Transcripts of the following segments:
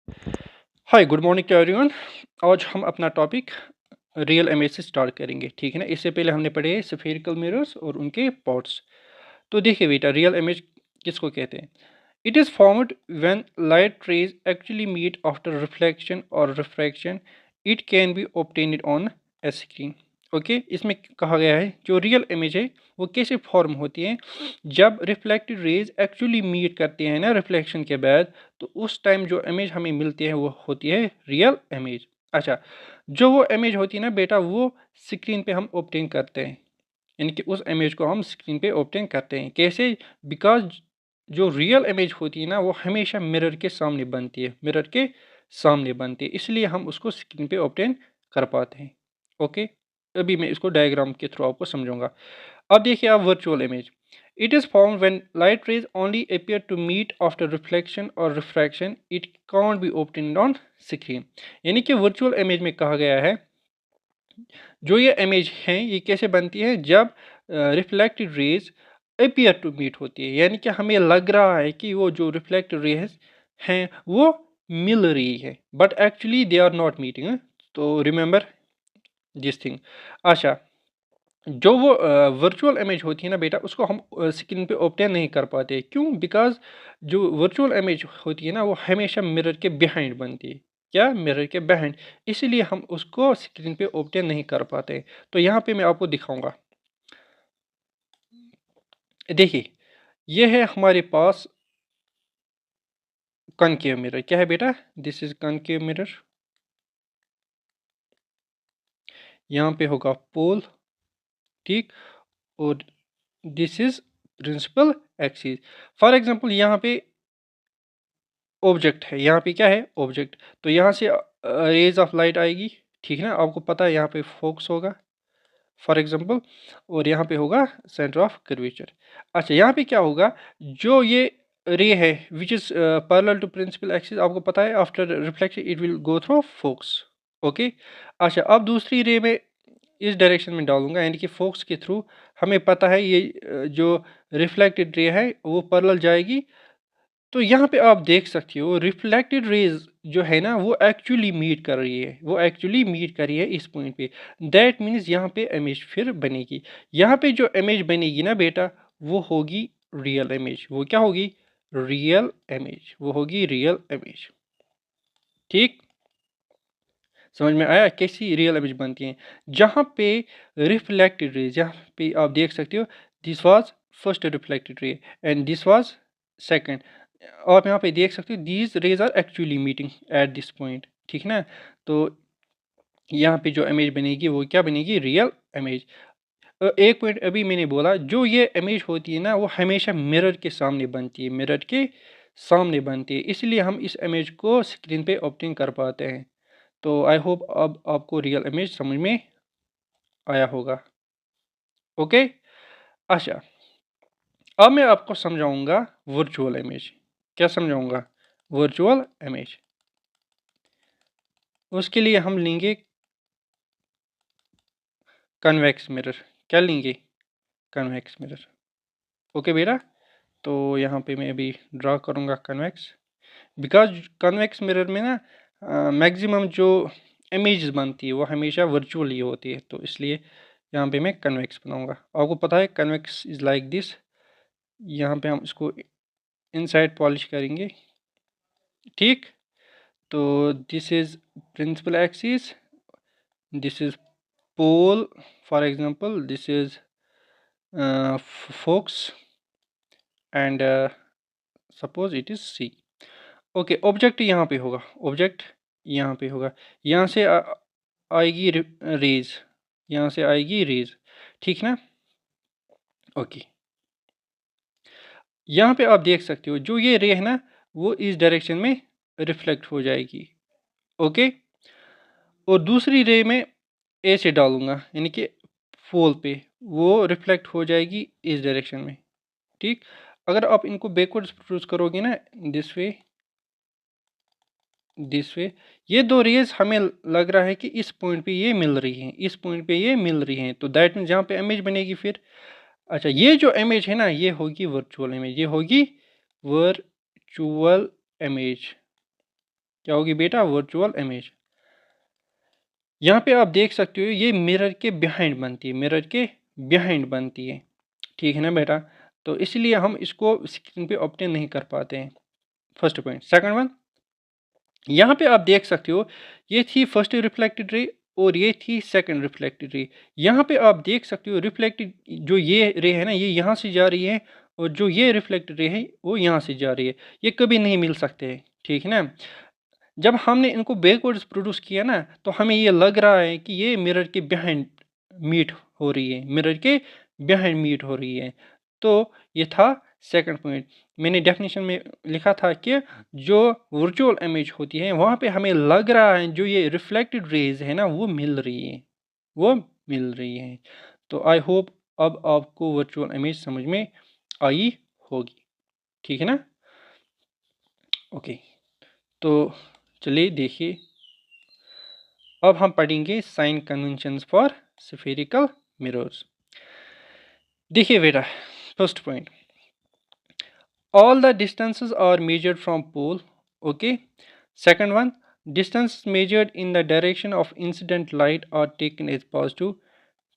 Hi good morning to everyone. आज हम अपना टॉपिक रियल इमेज से स्टार्ट करेंगे, ठीक है ना। इससे पहले हमने पढ़े स्फेरिकल मिरर्स और उनके पार्ट्स। तो देखिए बेटा, रियल इमेज किसको कहते हैं? It is formed when light rays actually meet after reflection और refraction. It can be obtained on a screen. Okay, इसमें कहा गया है जो रियल इमेज है वो कैसे फॉर्म होती है, जब रिफ्लेक्टेड रेज एक्चुअली मीट करते हैं ना रिफ्लेक्शन के बाद, तो उस टाइम जो इमेज हमें मिलती है वो होती है रियल इमेज। अच्छा, जो वो इमेज होती है ना बेटा, वो स्क्रीन पे हम ऑब्टेन करते हैं, यानी कि उस इमेज को हम स्क्रीन पे ऑब्टेन करते हैं। कैसे? बिकॉज जो रियल इमेज होती है ना वो हमेशा मिरर के सामने बनती है, मिरर के सामने बनती है, इसलिए हम उसको स्क्रीन पे ऑब्टेन कर पाते हैं। ओके, अभी मैं इसको डायग्राम के थ्रू आपको समझाऊंगा। अब देखिए आप virtual image. It is form when light rays only appear to meet after reflection और refraction. It can't be obtained on screen. यानी कि वर्चुअल इमेज में कहा गया है जो ये इमेज है ये कैसे बनती है, जब reflected rays appear to meet होती है, यानी कि हमें लग रहा है कि वो जो रिफ्लेक्टेड रेज हैं वो मिल रही है, but actually they are not meeting. तो रिमेंबर दिस थिंग। अच्छा, जो वो वर्चुअल इमेज होती है ना बेटा, उसको हम स्क्रीन पे ऑब्टेन नहीं कर पाते। क्यों? बिकॉज जो वर्चुअल इमेज होती है ना वो हमेशा मिरर के बिहाइंड बनती है। क्या? मिरर के बिहाइंड। इसीलिए हम उसको स्क्रीन पे ऑब्टेन नहीं कर पाते। तो यहाँ पे मैं आपको दिखाऊंगा। देखिए, ये है हमारे पास कनकेव मिरर। क्या है बेटा? This is concave mirror. यहाँ पे होगा पोल, ठीक, और this is principal axis. For example यहाँ पे ऑब्जेक्ट है, यहाँ पे क्या है? ऑब्जेक्ट। तो यहाँ से रेज ऑफ लाइट आएगी, ठीक है ना। आपको पता है यहाँ पे फोकस होगा फॉर एग्जांपल, और यहाँ पे होगा सेंटर ऑफ कर्वेचर। अच्छा, यहाँ पे क्या होगा? जो ये रे है which is parallel to principal axis, आपको पता है after reflection it will go through focus. Okay. अच्छा, अब दूसरी रे में इस डायरेक्शन में डालूंगा, यानी कि फोकस के थ्रू हमें पता है ये जो रिफ्लेक्टेड रे है वो पैरेलल जाएगी। तो यहाँ पे आप देख सकते हो रिफ्लेक्टेड रेज जो है ना वो एक्चुअली मीट कर रही है, वो एक्चुअली मीट कर रही है इस पॉइंट पे। दैट मीन्स यहाँ पे इमेज फिर बनेगी। यहाँ पे जो इमेज बनेगी ना बेटा वो होगी रियल इमेज। वो क्या होगी? Real image. वो होगी रियल इमेज। ठीक, समझ में आया कैसी रियल इमेज बनती है? जहाँ पे रिफ्लेक्टेड रेज, यहाँ पे आप देख सकते हो this was first reflected ray and this was second. आप यहाँ पे देख सकते हो these rays are actually meeting at this point, ठीक ना। तो यहाँ पे जो इमेज बनेगी वो क्या बनेगी? Real image. एक पॉइंट अभी मैंने बोला, जो ये इमेज होती है ना वो हमेशा मिरर के सामने बनती है, मिरर के सामने बनती है, इसलिए हम इस इमेज को स्क्रीन पे ऑब्टेन कर पाते हैं। तो आई होप अब आपको रियल इमेज समझ में आया होगा। ओके। अच्छा, अब मैं आपको समझाऊंगा वर्चुअल इमेज। क्या समझाऊंगा? Virtual image. उसके लिए हम लेंगे कन्वेक्स मिरर। क्या लेंगे? Convex mirror. ओके बेटा, तो यहाँ पे मैं अभी ड्रा करूँगा कन्वेक्स। बिकॉज कन्वेक्स मिरर में ना मैक्सिमम जो इमेज बनती है वो हमेशा वर्चुअल ही होती है, तो इसलिए यहाँ पे मैं कन्वेक्स बनाऊँगा। आपको पता है कन्वेक्स इज़ लाइक दिस। यहाँ पे हम इसको इनसाइड पॉलिश करेंगे, ठीक। तो this is principal axis, this is pole, for example this is focus and suppose it is C. Okay, object यहाँ पे होगा, ऑब्जेक्ट यहाँ पे होगा। यहाँ से आएगी रेज, यहाँ से आएगी रेज, ठीक ना। ओके, यहाँ पे आप देख सकते हो जो ये रे है ना वो इस डायरेक्शन में रिफ्लेक्ट हो जाएगी। ओके, और दूसरी रे में ए से डालूंगा, यानी कि पोल पे वो रिफ्लेक्ट हो जाएगी इस डायरेक्शन में, ठीक। अगर आप इनको बैकवर्ड्स प्रोड्यूस करोगे ना दिस वे, दिस वे, ये दो रेज हमें लग रहा है कि इस पॉइंट पे ये मिल रही हैं, इस पॉइंट पे ये मिल रही हैं, तो दैट मीन्स जहाँ पे इमेज बनेगी फिर। अच्छा, ये जो इमेज है ना ये होगी वर्चुअल इमेज, ये होगी वर्चुअल इमेज। क्या होगी बेटा? Virtual image. यहाँ पे आप देख सकते हो ये मिरर के बिहाइंड बनती है, मिरर के बिहाइंड बनती है, ठीक है ना बेटा? तो इसलिए हम इसको स्क्रीन पे ऑब्टेन नहीं कर पाते हैं। First point. सेकंड वन, यहाँ पे आप देख सकते हो ये थी फर्स्ट रिफ्लेक्टेड रे और ये थी सेकंड रिफ्लेक्टेड रे। यहाँ पे आप देख सकते हो रिफ्लेक्टेड जो ये रे है ना, ये यहाँ से जा रही है, और जो ये रिफ्लेक्टेड रे है वो यहाँ से जा रही है। ये कभी नहीं मिल सकते हैं, ठीक है ना? जब हमने इनको बैकवर्ड्स प्रोड्यूस किया ना, तो हमें ये लग रहा है कि ये मिरर के बिहाइंड मीट हो रही है, मिरर के बिहाइंड मीट हो रही है। तो ये था सेकंड पॉइंट। मैंने डेफिनेशन में लिखा था कि जो वर्चुअल इमेज होती है वहाँ पे हमें लग रहा है जो ये रिफ्लेक्टेड रेज है ना वो मिल रही है, वो मिल रही है। तो आई होप अब आपको वर्चुअल इमेज समझ में आई होगी, ठीक है ना? ओके, तो चलिए देखिए, अब हम पढ़ेंगे sign conventions for spherical mirrors. देखिए बेटा, first point, all the distances are measured from pole. Okay, second one, distances measured in the direction of incident light are taken as positive.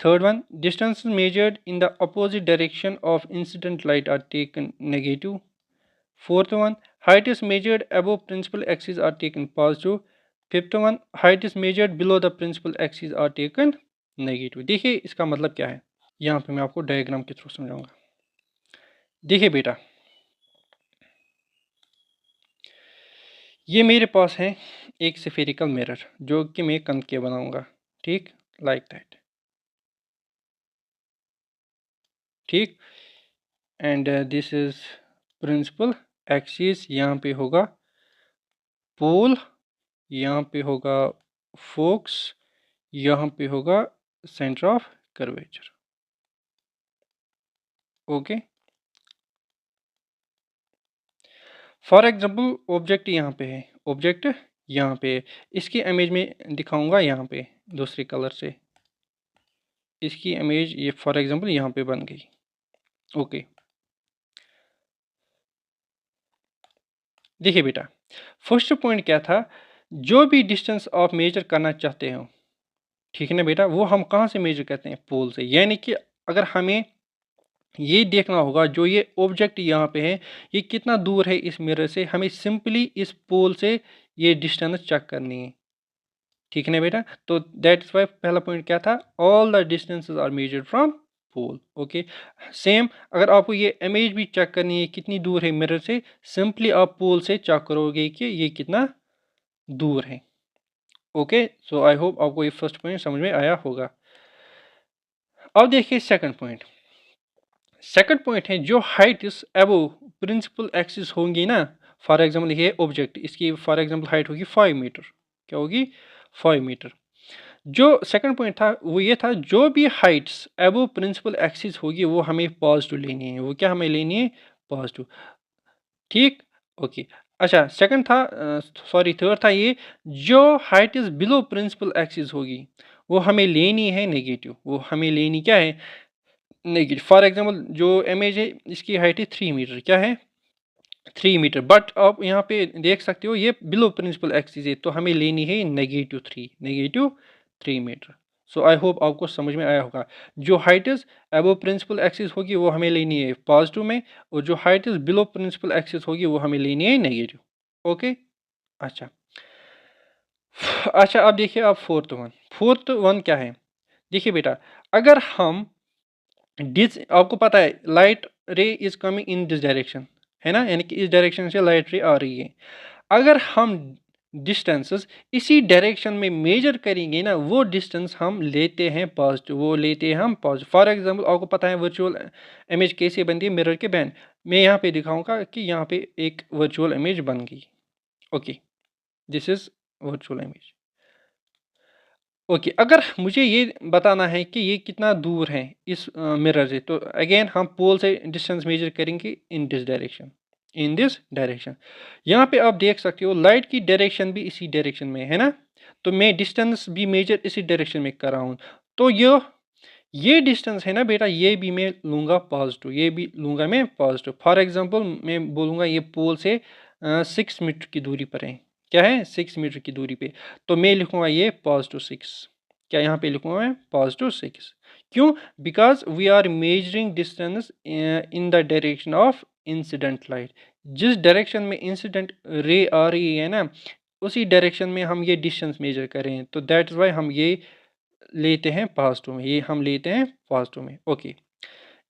Third one, distances measured in the opposite direction of incident light are taken negative. Fourth one, height is measured above principal axis are taken positive. Fifth one, height is measured below the principal axis are taken negative. देखिए इसका मतलब क्या है, यहाँ पे मैं आपको diagram के थ्रू समझाऊंगा। देखिए बेटा, ये मेरे पास है एक स्फेरिकल मिरर जो कि मैं कनकेव बनाऊंगा, ठीक, लाइक दैट, ठीक। And this is principal axis, यहाँ पे होगा पोल, यहाँ पे होगा फोक्स, यहाँ पे होगा centre of curvature. Okay, for example object यहाँ पे है, ऑब्जेक्ट यहाँ पे है, इसकी इमेज में दिखाऊंगा यहाँ पे दूसरे कलर से, इसकी इमेज ये फॉर एग्जांपल यहाँ पे बन गई। ओके, देखिए बेटा, फर्स्ट पॉइंट क्या था, जो भी डिस्टेंस आप मेजर करना चाहते हो, ठीक है ना बेटा, वो हम कहाँ से मेजर करते हैं? पोल से। यानी कि अगर हमें ये देखना होगा जो ये ऑब्जेक्ट यहाँ पे है ये कितना दूर है इस मिरर से, हमें सिंपली इस पोल से ये डिस्टेंस चेक करनी है, ठीक है ना बेटा? तो दैट इज वाई पहला पॉइंट क्या था, all the distances are measured from pole. Okay, same अगर आपको ये इमेज भी चेक करनी है कितनी दूर है मिरर से, सिंपली आप पोल से चेक करोगे कि ये कितना दूर है। ओके, सो आई होप आपको ये फर्स्ट पॉइंट समझ में आया होगा। अब देखिए सेकंड पॉइंट। सेकंड पॉइंट है जो हाइट इस अबव प्रिंसिपल एक्सिस होंगी ना, फॉर एग्जांपल ये ऑब्जेक्ट, इसकी फॉर एग्जांपल हाइट होगी 5 मीटर, क्या होगी? 5 मीटर। जो सेकंड पॉइंट था वो ये था, जो भी हाइट्स अबव प्रिंसिपल एक्सिस होगी वो हमें पॉजिटिव लेनी है। वो क्या हमें लेनी है? पॉजिटिव, ठीक। ओके, अच्छा, सेकंड था, सॉरी थर्ड था ये, जो height is below principal axis होगी वो हमें लेनी है नेगेटिव। वो हमें लेनी क्या है? नेगेटिव। फॉर एग्जांपल जो इमेज है इसकी हाइट है 3 मीटर, क्या है? 3 मीटर, बट आप यहाँ पे देख सकते हो ये बिलो प्रिंसिपल एक्सिस है, तो हमें लेनी है -3, -3 मीटर। सो आई होप आपको समझ में आया होगा। जो height is above principal axis होगी वो हमें लेनी है पॉजिटिव में, और जो height is below principal axis होगी वो हमें लेनी है नेगेटिव। ओके, अच्छा, अच्छा, अब देखिए आप फोर्थ वन क्या है? देखिए बेटा, अगर हम आपको पता है लाइट रे is coming in this direction, है ना, यानी कि इस डायरेक्शन से लाइट रे आ रही है। अगर हम डिस्टेंसेस इसी डायरेक्शन में मेजर करेंगे ना, वो डिस्टेंस हम लेते हैं पॉजिटिव, वो लेते हैं हम पॉजिटिव। फॉर एग्जांपल आपको पता है वर्चुअल इमेज कैसे बनती है मिरर के बैंड, मैं यहाँ पे दिखाऊंगा कि यहाँ पे एक वर्चुअल इमेज बन गई। Okay, this is virtual image. Okay, अगर मुझे ये बताना है कि ये कितना दूर है इस मिरर से, तो अगेन हम पोल से डिस्टेंस मेजर करेंगे in this direction, in this direction. यहाँ पे आप देख सकते हो लाइट की डायरेक्शन भी इसी डायरेक्शन में है ना, तो मैं डिस्टेंस भी मेजर इसी डायरेक्शन में कर रहा हूँ। तो ये डिस्टेंस है ना बेटा, ये भी मैं लूँगा पॉजिटिव, ये भी लूँगा मैं पॉजिटिव। फॉर एग्जांपल मैं बोलूँगा ये पोल से 6 मीटर की दूरी पर है, क्या है 6 मीटर की दूरी पे। तो मैं लिखूंगा ये +6। क्या यहाँ पे लिखूंगा मैं +6? क्यों? Because we are measuring distance in the direction of incident light. जिस डायरेक्शन में इंसिडेंट रे आ रही है ना, उसी डायरेक्शन में हम ये डिस्टेंस मेजर कर रहे हैं, तो दैट इज़ वाई हम ये लेते हैं पॉजिटिव में, ये हम लेते हैं पॉजिटिव में। ओके,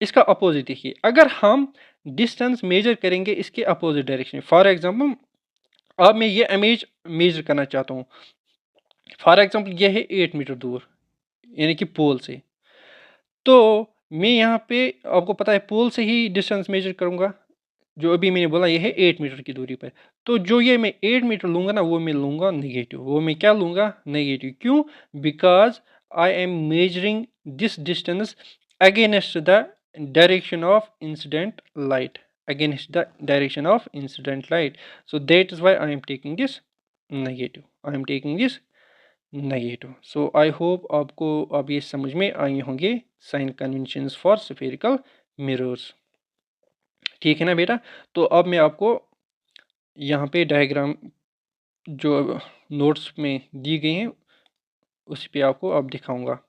इसका अपोजिट देखिए, अगर हम डिस्टेंस मेजर करेंगे इसके अपोजिट डायरेक्शन में, फॉर एग्जांपल अब मैं ये इमेज मेजर करना चाहता हूँ, फॉर एग्जांपल ये है 8 मीटर दूर, यानी कि पोल से। तो मैं यहाँ पे आपको पता है पोल से ही डिस्टेंस मेजर करूँगा, जो अभी मैंने बोला ये है 8 मीटर की दूरी पर। तो जो ये मैं 8 मीटर लूँगा ना, वो मैं लूँगा नेगेटिव। वो मैं क्या लूँगा? नेगेटिव। क्यों? Because I am measuring this distance against the direction of incident light, against the direction of incident light. So that is why I am taking this negative. I am taking this negative. So I hope आपको अब ये समझ में आई होंगे sign conventions for spherical mirrors. ठीक है ना बेटा? तो अब मैं आपको यहाँ पे डायग्राम जो नोट्स में दी गई हैं उस पे आपको अब दिखाऊंगा।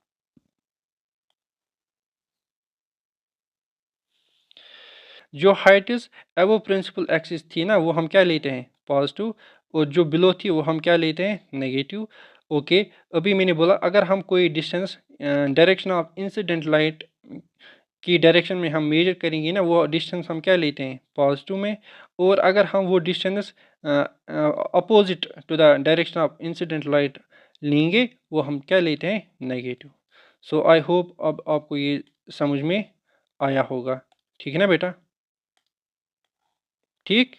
जो हाइट इज एबो प्रिंसिपल एक्सिस थी ना, वो हम क्या लेते हैं? पॉजिटिव। और जो बिलो थी वो हम क्या लेते हैं? नेगेटिव। ओके, अभी मैंने बोला अगर हम कोई distance direction of incident light की डायरेक्शन में हम मेजर करेंगे ना, वो डिस्टेंस हम क्या लेते हैं? पॉजिटिव में। और अगर हम वो distance opposite to the direction of incident light लेंगे, वो हम क्या लेते हैं? नेगेटिव। सो आई होप अब आपको ये समझ में आया होगा। ठीक है ना बेटा? ठीक।